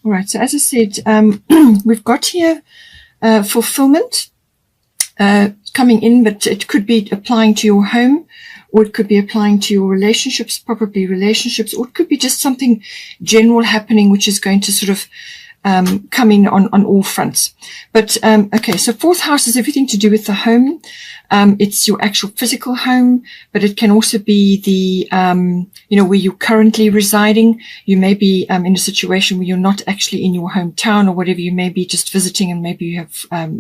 All right. So as I said, we've got here fulfillment coming in, but it could be applying to your home, or it could be applying to your relationships, probably relationships, or it could be just something general happening, which is going to sort of come in on all fronts. But okay, so fourth house is everything to do with the home. It's your actual physical home, but it can also be the where you're currently residing. You may be in a situation where you're not actually in your hometown or whatever. You may be just visiting, and maybe you have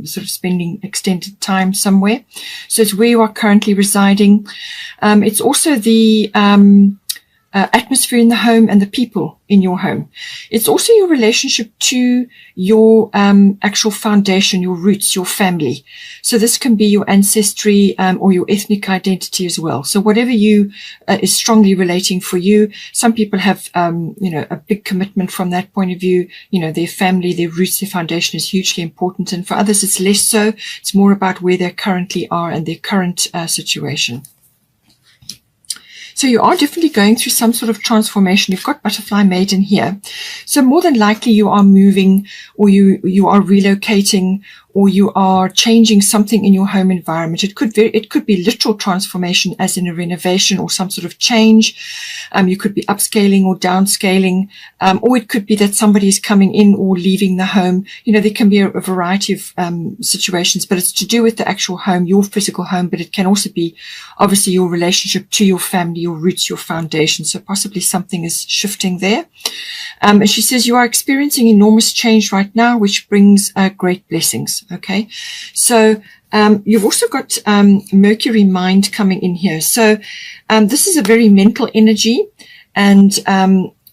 sort of spending extended time somewhere. So it's where you are currently residing. It's also the atmosphere in the home and the people in your home. It's also your relationship to your actual foundation, your roots, your family. So this can be your ancestry or your ethnic identity as well. So whatever you is strongly relating for you. Some people have a big commitment from that point of view. Their family, their roots, their foundation is hugely important, and for others it's less so. It's more about where they currently are and their current situation. So you are definitely going through some sort of transformation. You've got butterfly maiden here. So more than likely you are moving, or you are relocating, or you are changing something in your home environment. It could be literal transformation, as in a renovation or some sort of change. You could be upscaling or downscaling, or it could be that somebody is coming in or leaving the home. There can be a variety of situations, but it's to do with the actual home, your physical home, but it can also be obviously your relationship to your family, your roots, your foundation. So possibly something is shifting there. And she says you are experiencing enormous change right now, which brings great blessings. Okay, so you've also got Mercury mind coming in here. So this is a very mental energy, and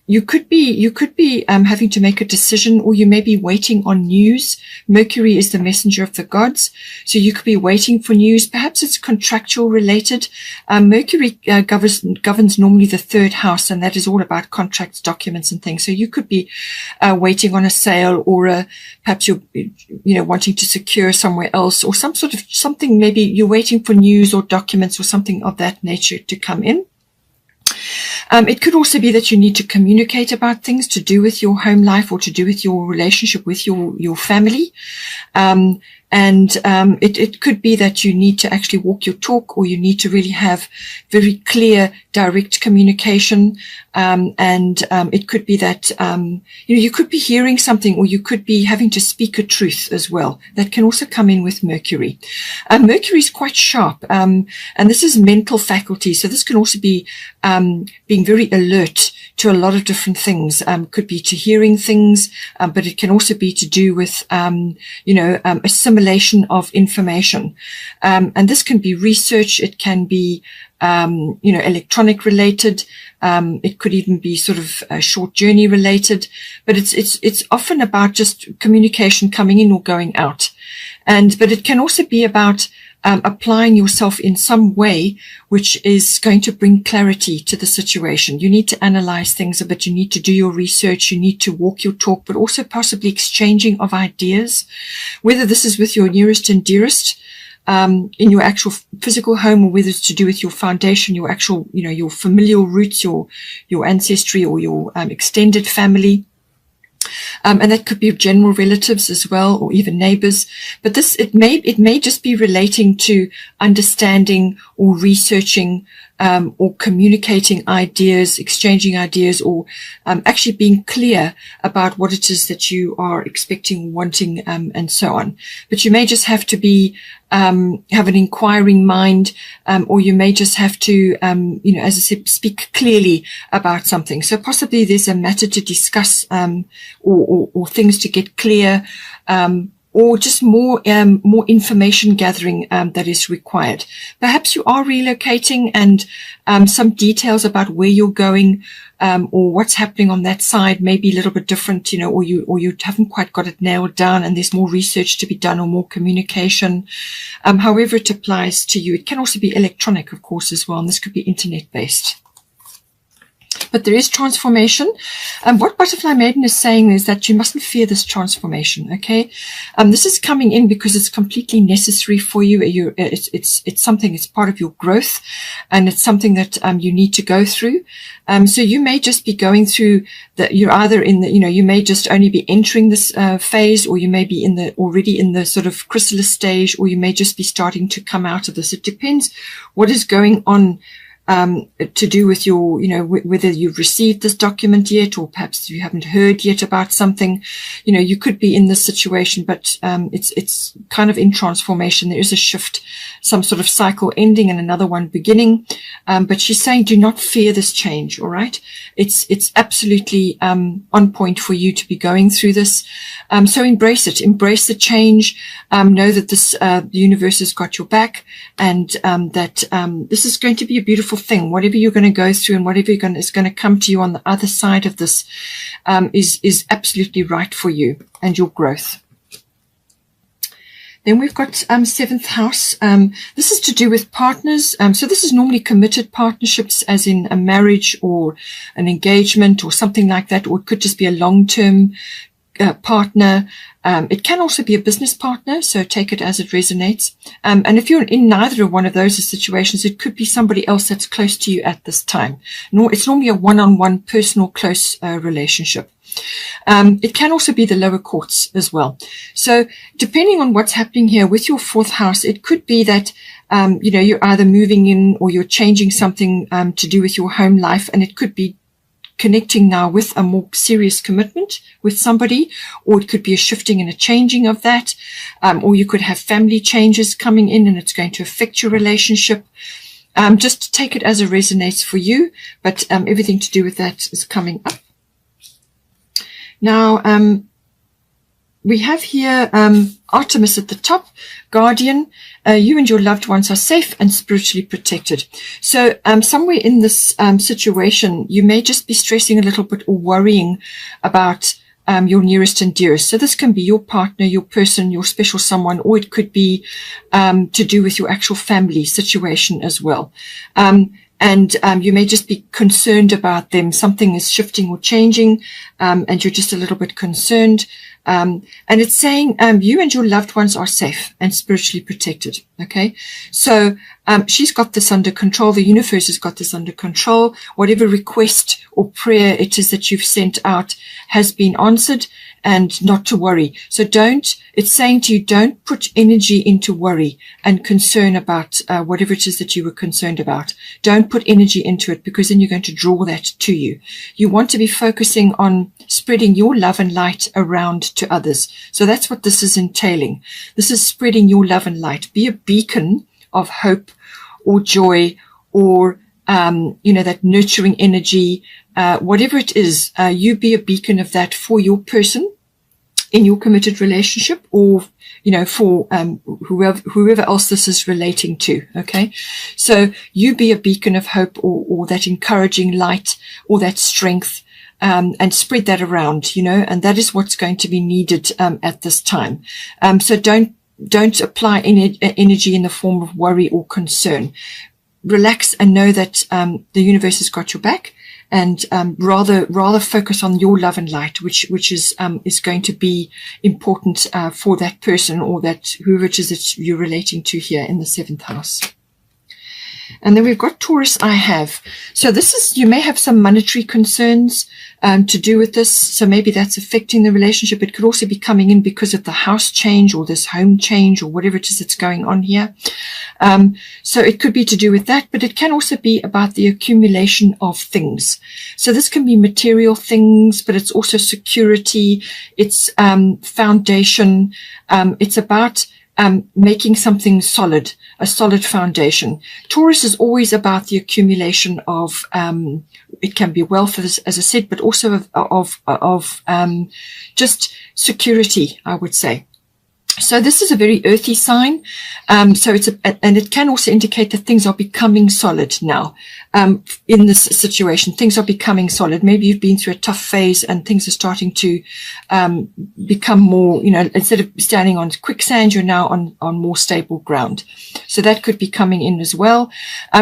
you could be having to make a decision, or you may be waiting on news. Mercury is the messenger of the gods, so you could be waiting for news. Perhaps it's contractual related. Mercury governs normally the third house, and that is all about contracts, documents, and things. So you could be waiting on a sale, or perhaps you're wanting to secure somewhere else, or something. Maybe you're waiting for news or documents or something of that nature to come in. It could also be that you need to communicate about things to do with your home life, or to do with your relationship with your family. It could be that you need to actually walk your talk, or you need to really have very clear, direct communication. It could be that, you could be hearing something, or you could be having to speak a truth as well. That can also come in with Mercury. Mercury is quite sharp, and this is mental faculty. So this can also be being very alert to a lot of different things. Could be to hearing things, but it can also be to do with, assimilation of information. And this can be research. It can be, electronic related. It could even be sort of short journey related, but it's often about just communication coming in or going out. But it can also be about applying yourself in some way which is going to bring clarity to the situation. You need to analyze things a bit. You need to do your research. You need to walk your talk, but also possibly exchanging of ideas, whether this is with your nearest and dearest in your actual physical home, or whether it's to do with your foundation, your actual, your familial roots, your ancestry, or your extended family. And that could be general relatives as well, or even neighbors. But it may just be relating to understanding or researching, or communicating ideas, exchanging ideas, or actually being clear about what it is that you are expecting, wanting, and so on. But you may just have to be have an inquiring mind, or you may just have to, as I said, speak clearly about something. So possibly there's a matter to discuss, or things to get clear, or just more information gathering that is required. Perhaps you are relocating, and some details about where you're going, or what's happening on that side may be a little bit different, or you haven't quite got it nailed down, and there's more research to be done, or more communication. However it applies to you. It can also be electronic, of course, as well, and this could be internet based. But there is transformation. What Butterfly Maiden is saying is that you mustn't fear this transformation, okay? This is coming in because it's completely necessary for you. It's something, it's part of your growth, and it's something that you need to go through. So you may just be going through that. You're either in the, you may just only be entering this phase, or you may be already in the sort of chrysalis stage, or you may just be starting to come out of this. It depends what is going on to do with your, whether you've received this document yet, or perhaps you haven't heard yet about something. You could be in this situation, but it's kind of in transformation. There is a shift, some sort of cycle ending and another one beginning. But she's saying, do not fear this change. All right. It's absolutely on point for you to be going through this. So embrace it, embrace the change. Know that the universe has got your back, and that this is going to be a beautiful thing. Whatever you're going to go through and whatever is going to come to you on the other side of this is absolutely right for you and your growth. Then we've got seventh house. This is to do with partners. So this is normally committed partnerships, as in a marriage or an engagement or something like that, or it could just be a long-term partner. It can also be a business partner, so take it as it resonates. And if you're in neither of one of those situations, it could be somebody else that's close to you at this time. It's normally a one-on-one personal close relationship. It can also be the lower courts as well. So depending on what's happening here with your fourth house, it could be that you're either moving in or you're changing something to do with your home life, and it could be connecting now with a more serious commitment with somebody, or it could be a shifting and a changing of that, or you could have family changes coming in and it's going to affect your relationship. Just take it as it resonates for you, but everything to do with that is coming up. Now, we have here Artemis at the top, guardian. You and your loved ones are safe and spiritually protected. So somewhere in this situation, you may just be stressing a little bit or worrying about your nearest and dearest. So this can be your partner, your person, your special someone, or it could be to do with your actual family situation as well. And you may just be concerned about them. Something is shifting or changing, and you're just a little bit concerned. And it's saying you and your loved ones are safe and spiritually protected. Okay, so she's got this under control. The universe has got this under control. Whatever request or prayer it is that you've sent out has been answered, and not to worry. So it's saying to you, don't put energy into worry and concern about whatever it is that you were concerned about. Don't put energy into it, because then you're going to draw that to you. You want to be focusing on spreading your love and light around to others. So that's what this is entailing. This is spreading your love and light. Be a beacon of hope or joy, or that nurturing energy, whatever it is, you be a beacon of that for your person in your committed relationship, or for whoever else this is relating to. Okay, so you be a beacon of hope, or that encouraging light, or that strength, and spread that around. And that is what's going to be needed at this time. So don't apply any energy in the form of worry or concern. Relax and know that the universe has got your back, and rather focus on your love and light, which is going to be important for that person, or that whoever it is that you're relating to here in the seventh house. And then we've got Taurus, I have. So this is, you may have some monetary concerns to do with this. So maybe that's affecting the relationship. It could also be coming in because of the house change, or this home change, or whatever it is that's going on here. So it could be to do with that, but it can also be about the accumulation of things. So this can be material things, but it's also security. It's foundation. It's about making something solid, a solid foundation. Taurus is always about the accumulation of, it can be wealth, as I said, but also of just security, I would say. So this is a very earthy sign. So and it can also indicate that things are becoming solid now. in this situation. Things are becoming solid. Maybe you've been through a tough phase and things are starting to become more, instead of standing on quicksand, you're now on more stable ground. So that could be coming in as well.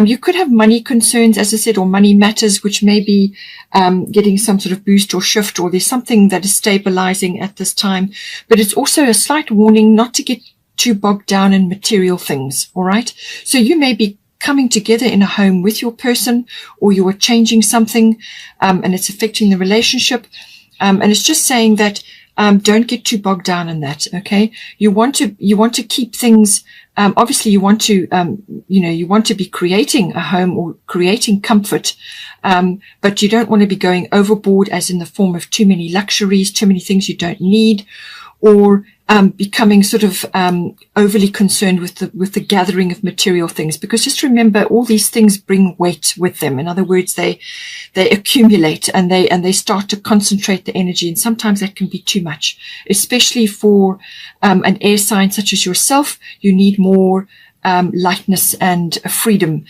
You could have money concerns, as I said, or money matters, which may be getting some sort of boost or shift, or there's something that is stabilizing at this time. But it's also a slight warning not to get too bogged down in material things. All right. So you may be coming together in a home with your person, or you are changing something, and it's affecting the relationship. And it's just saying that, don't get too bogged down in that. Okay. You want to keep things, obviously you want to, you want to be creating a home or creating comfort. But you don't want to be going overboard, as in the form of too many luxuries, too many things you don't need, or becoming sort of overly concerned with the gathering of material things. Because just remember, all these things bring weight with them. In other words, they accumulate and they start to concentrate the energy, and sometimes that can be too much, especially for an air sign such as yourself. You need more lightness and freedom.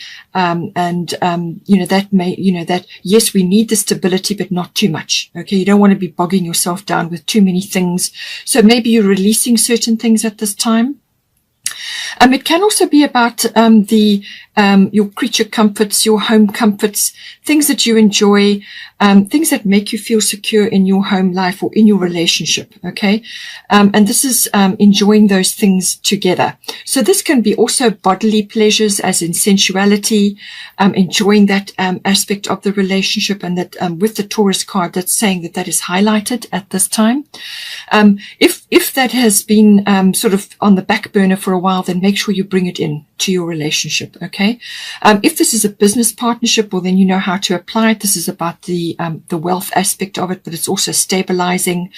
That yes, we need the stability, but not too much. Okay. You don't want to be bogging yourself down with too many things. So maybe you're releasing certain things at this time. It can also be about your creature comforts, your home comforts, things that you enjoy, things that make you feel secure in your home life or in your relationship. Okay. And this is enjoying those things together. So this can be also bodily pleasures, as in sensuality, enjoying that aspect of the relationship, and that with the Taurus card, that's saying that is highlighted at this time. If that has been sort of on the back burner for a while, then make sure you bring it in to your relationship. Okay. If this is a business partnership, well, then you know how to apply it. This is about the wealth aspect of it, but it's also stabilizing,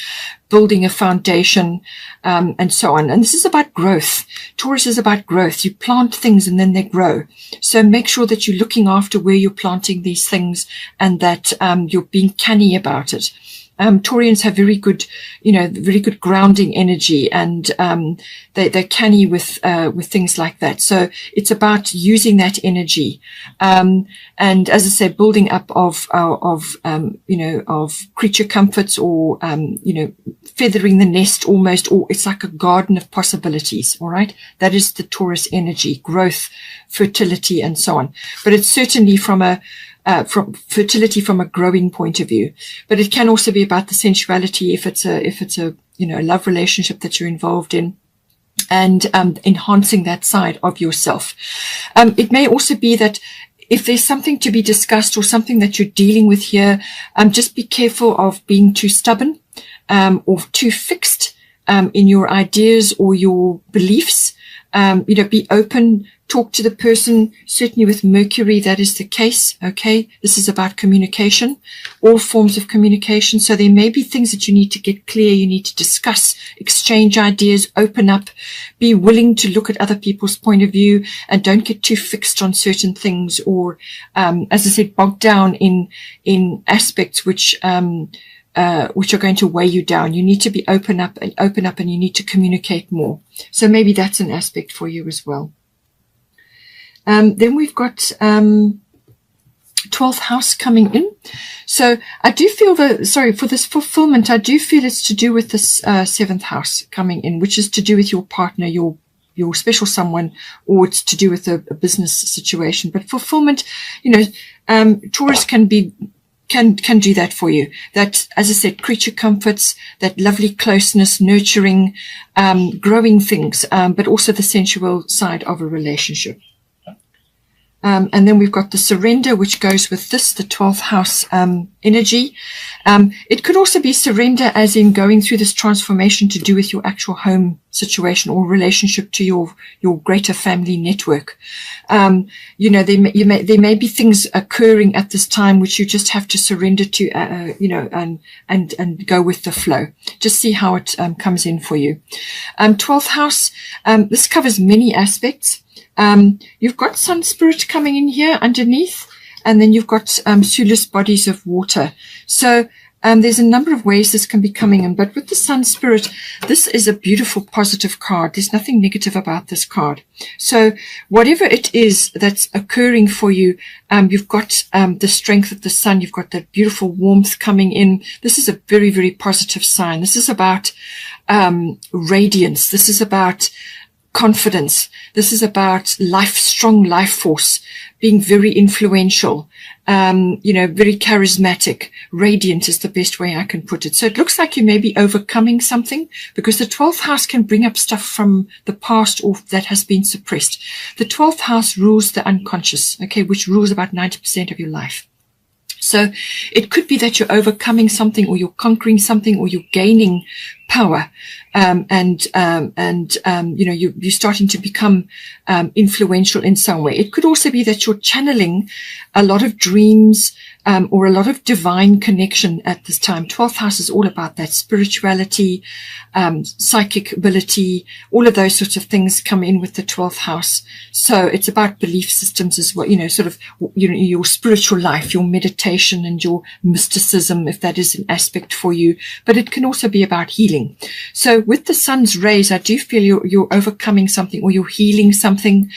building a foundation, and so on. And this is about growth. Taurus is about growth. You plant things and then they grow. So make sure that you're looking after where you're planting these things, and that you're being canny about it. Taurians have very good grounding energy, and they're canny with things like that. So it's about using that energy, and as I said, building up of creature comforts, or feathering the nest almost, or it's like a garden of possibilities. All right, that is the Taurus energy: growth, fertility, and so on. But it's certainly from fertility from a growing point of view. But it can also be about the sensuality, if it's a love relationship that you're involved in, and enhancing that side of yourself. It may also be that if there's something to be discussed or something that you're dealing with here, just be careful of being too stubborn or too fixed in your ideas or your beliefs. Be open, talk to the person. Certainly with Mercury, that is the case. Okay. This is about communication, all forms of communication. So there may be things that you need to get clear. You need to discuss, exchange ideas, open up, be willing to look at other people's point of view, and don't get too fixed on certain things, or, as I said, bogged down in aspects which are going to weigh you down. You need to be open up, and you need to communicate more. So maybe that's an aspect for you as well. Then we've got 12th house coming in. So I do feel for this fulfillment, I do feel it's to do with this 7th house coming in, which is to do with your partner, your special someone, or it's to do with a business situation. But fulfillment, Taurus can do that for you. That, as I said, creature comforts, that lovely closeness, nurturing, growing things, but also the sensual side of a relationship. And then we've got the surrender, which goes with this, the 12th house energy. It could also be surrender as in going through this transformation to do with your actual home situation or relationship to your greater family network. There may be things occurring at this time which you just have to surrender to, and go with the flow. Just see how it comes in for you. 12th house, this covers many aspects. You've got Sun Spirit coming in here underneath, and then you've got Sulis bodies of water. So There's a number of ways this can be coming in, but with the Sun Spirit, this is a beautiful positive card. There's nothing negative about this card. So whatever it is that's occurring for you, you've got the strength of the sun. You've got that beautiful warmth coming in. This is a very, very positive sign. This is about radiance. This is about confidence. This is about life, strong life force, being very influential, very charismatic. Radiant is the best way I can put it. So it looks like you may be overcoming something, because the 12th house can bring up stuff from the past or that has been suppressed. The 12th house rules the unconscious, okay, which rules about 90% of your life. So it could be that you're overcoming something, or you're conquering something, or you're gaining power, you're starting to become influential in some way. It could also be that you're channeling a lot of dreams, or a lot of divine connection at this time. 12th house is all about that spirituality, psychic ability, all of those sorts of things come in with the 12th house. So it's about belief systems as well, your spiritual life, your meditation and your mysticism, if that is an aspect for you. But it can also be about healing. So with the sun's rays, I do feel you're overcoming something, or you're healing something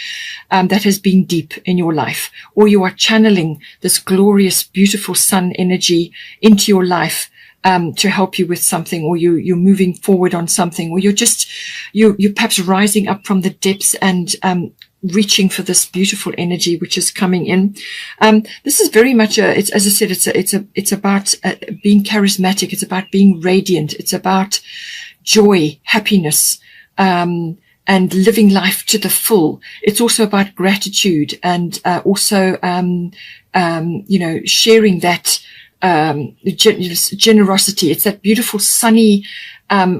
that has been deep in your life, or you are channeling this glorious, beautiful sun energy into your life to help you with something, or you're moving forward on something, or you're perhaps rising up from the depths and reaching for this beautiful energy which is coming in. This is very much as I said, it's about being charismatic. It's about being radiant. It's about joy, happiness, and living life to the full. It's also about gratitude and also sharing that generosity. It's that beautiful sunny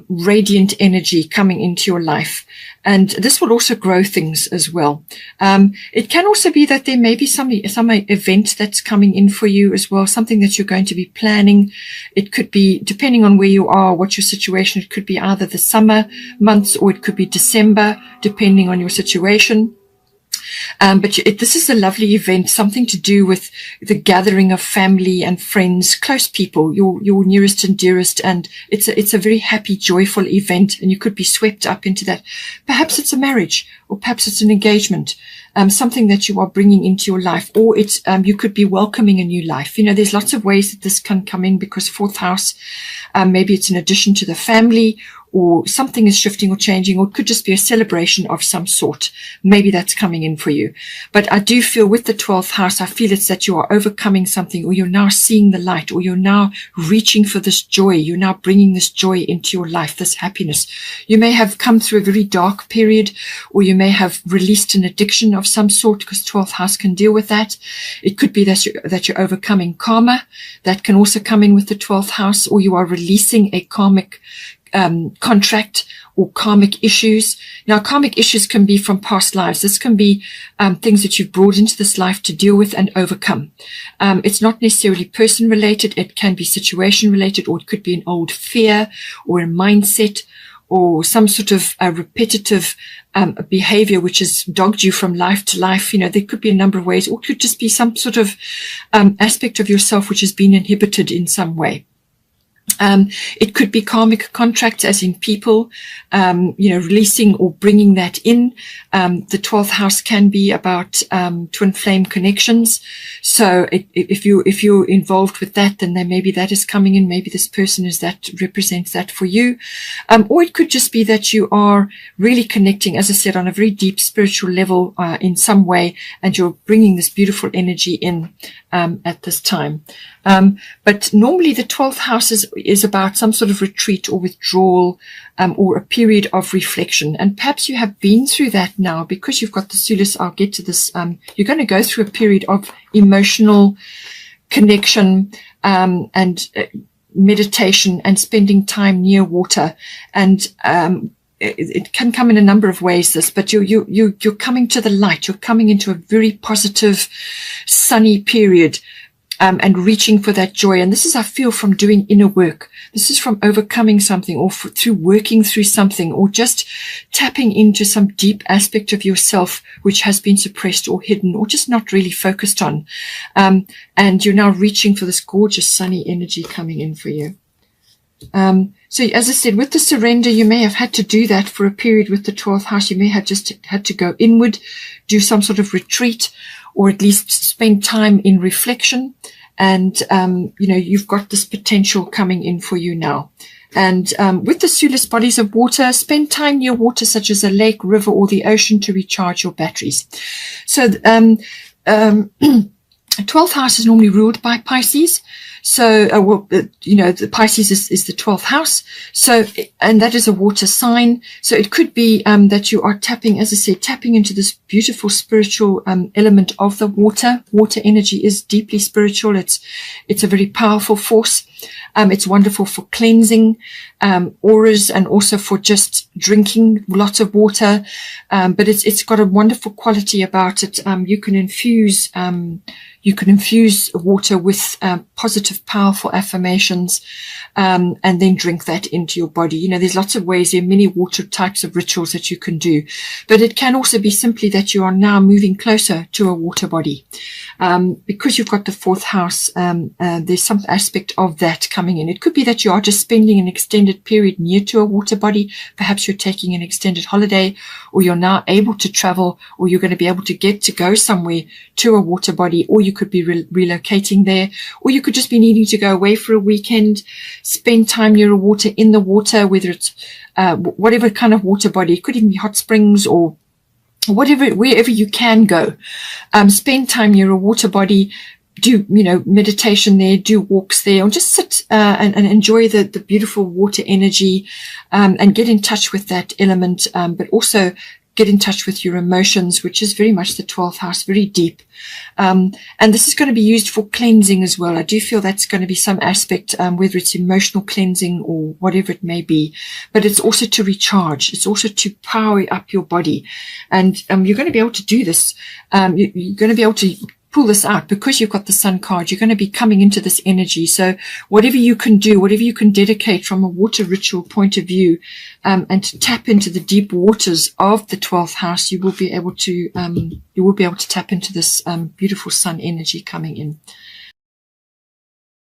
radiant energy coming into your life. And this will also grow things as well. It can also be that there may be some event that's coming in for you as well, something that you're going to be planning. It could be, depending on where you are, what your situation, it could be either the summer months or it could be December, depending on your situation. This is a lovely event, something to do with the gathering of family and friends, close people, your nearest and dearest. And it's a very happy, joyful event. And you could be swept up into that. Perhaps it's a marriage, or perhaps it's an engagement, something that you are bringing into your life, or it's, you could be welcoming a new life. There's lots of ways that this can come in, because 4th house, maybe it's an addition to the family, or something is shifting or changing, or it could just be a celebration of some sort. Maybe that's coming in for you. But I do feel with the 12th house, I feel it's that you are overcoming something, or you're now seeing the light, or you're now reaching for this joy. You're now bringing this joy into your life, this happiness. You may have come through a very dark period, or you may have released an addiction of some sort, because 12th house can deal with that. It could be that you're overcoming karma. That can also come in with the 12th house, or you are releasing a karmic contract or karmic issues. Now, karmic issues can be from past lives. This can be things that you've brought into this life to deal with and overcome. It's not necessarily person related. It can be situation related, or it could be an old fear or a mindset, or some sort of repetitive behavior which has dogged you from life to life. There could be a number of ways, or it could just be some sort of aspect of yourself which has been inhibited in some way. It could be karmic contracts, as in people, releasing or bringing that in. The 12th house can be about twin flame connections. So if you're involved with that, then maybe that is coming in. Maybe this person represents that for you. Or it could just be that you are really connecting, as I said, on a very deep spiritual level in some way, and you're bringing this beautiful energy in at this time. But normally the 12th house is about some sort of retreat or withdrawal, or a period of reflection. And perhaps you have been through that now, because you've got the Sulis. I'll get to this. You're going to go through a period of emotional connection, and meditation, and spending time near water. And, it can come in a number of ways, but you're coming to the light. You're coming into a very positive, sunny period. and reaching for that joy. And this is, I feel, from doing inner work. This is from overcoming something, or through working through something, or just tapping into some deep aspect of yourself which has been suppressed or hidden or just not really focused on. And you're now reaching for this gorgeous sunny energy coming in for you. So as I said, with the surrender, you may have had to do that for a period with the 12th house. You may have just had to go inward, do some sort of retreat, or at least spend time in reflection. And, you've got this potential coming in for you now. And with the Sulis bodies of water, spend time near water such as a lake, river, or the ocean to recharge your batteries. So 12th house is normally ruled by Pisces. So, the Pisces is the 12th house. So, and that is a water sign. So it could be, that you are tapping, as I said, tapping into this beautiful spiritual, element of the water. Water energy is deeply spiritual. It's a very powerful force. It's wonderful for cleansing, auras, and also for just drinking lots of water. But it's got a wonderful quality about it. You can infuse water with positive, powerful affirmations, and then drink that into your body. There's lots of ways. There are many water types of rituals that you can do, but it can also be simply that you are now moving closer to a water body. Because you've got the 4th house, there's some aspect of that coming in. It could be that you are just spending an extended period near to a water body. Perhaps you're taking an extended holiday, or you're now able to travel, or you're going to be able to go somewhere to a water body, or you could be relocating there, or you could just be needing to go away for a weekend, spend time near a water, in the water, whether it's whatever kind of water body. It could even be hot springs or wherever you can go. Spend time near a water body, do meditation there, do walks there, or just sit and enjoy the beautiful water energy, and get in touch with that element, but also get in touch with your emotions, which is very much the 12th house, very deep. And this is going to be used for cleansing as well. I do feel that's going to be some aspect, whether it's emotional cleansing or whatever it may be, but it's also to recharge. It's also to power up your body. And you're going to be able to do this. You're going to be able to pull this out because you've got the Sun card. You're going to be coming into this energy. So whatever you can do, whatever you can dedicate from a water ritual point of view, and to tap into the deep waters of the 12th house, you will be able to tap into this beautiful Sun energy coming in.